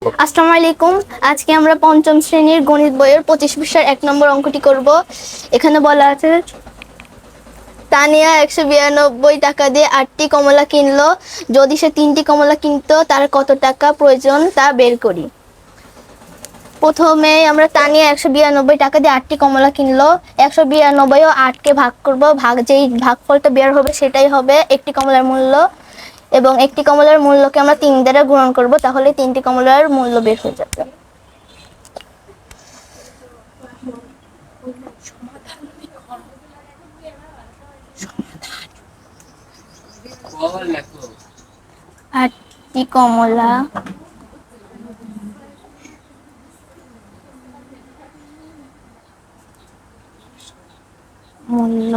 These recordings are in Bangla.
আসসালামু আলাইকুম। আজকে আমরা পঞ্চম শ্রেণীর গণিত বইয়ের 25 পৃষ্ঠার 1 নম্বর অঙ্কটি করব। এখানে বলা আছে, তানিয়া 192 টাকা দিয়ে 8টি কমলা কিনলো। যদি সে 3টি কমলা কিনতো তার কত টাকা প্রয়োজন তা বের করি। প্রথমে আমরা তানিয়া 192 টাকা দিয়ে 8টি কমলা কিনলো। 192 ও 8কে ভাগ করব, যেই ভাগফলটা বের হবে সেটাই হবে একটি কমলার মূল্য, এবং একটি কমলার মূল্যকে আমরা 3 দ্বারা গুণন করব, তাহলে 3টি কমলার মূল্য বের হয়ে যাবে। আটটি কমলা মূল্য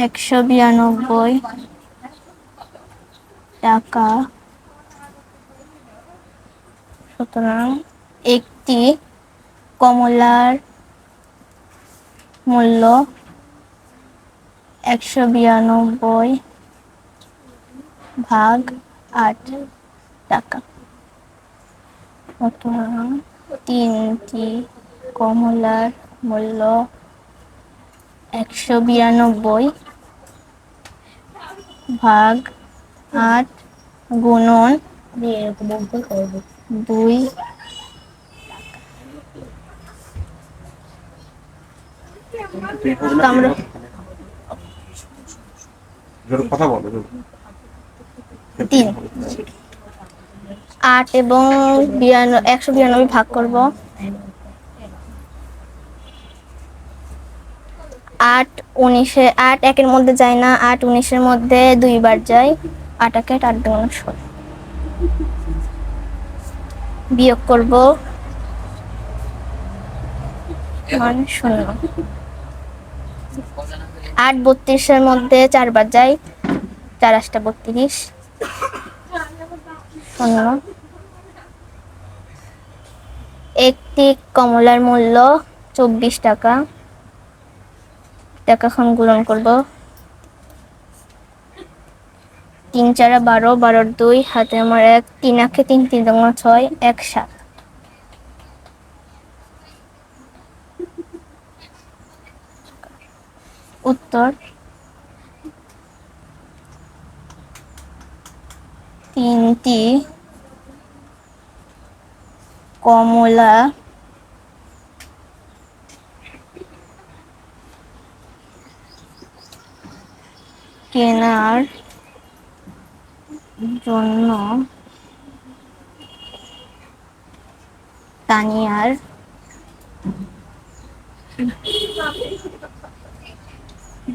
192 টাকা, সুতরাং একটি কমলার মূল্য 192 ভাগ 8 টাকা, সুতরাং 3টি কমলার মূল্য 192 ভাগ 8 গুণন 2। আমরা কথা বলো। 3 8 এবং 192 ভাগ করব। 8 19 8 একের মধ্যে যায় না, 8 19-এর মধ্যে 2 বার যায়। 8 একে 8 2 16, বিয়োগ করব, মান 0। 8 32-এর মধ্যে 4 বার যায়, 4 8 32, 0। একটি কমলার মূল্য 24 টাকা, টাকা এখন গুণন করব। 3 4 12, 12 2, হাতে আমার 1, 3 আঁকে 3 3 2 6, 1 7। উত্তর 3টি কমলা কেনার জন্য তানিয়ার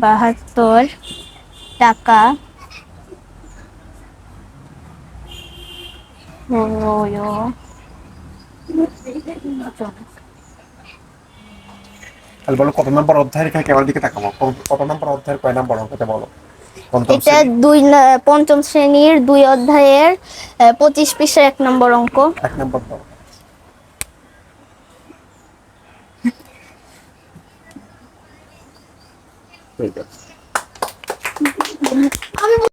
72 টাকা প্রয়োজন। তাহলে বলো কত নম্বর অধ্যায়ের, এখানে ক্যামেরার দিকে তাকাবো, কত নম্বর অধ্যায়ের কয় নম্বর অঙ্কতে বলো। এটা পঞ্চম শ্রেণীর 2 অধ্যায়ের 25 পৃষ্ঠার 1 নম্বর অঙ্ক। 1 নম্বর দাও। ঠিক আছে।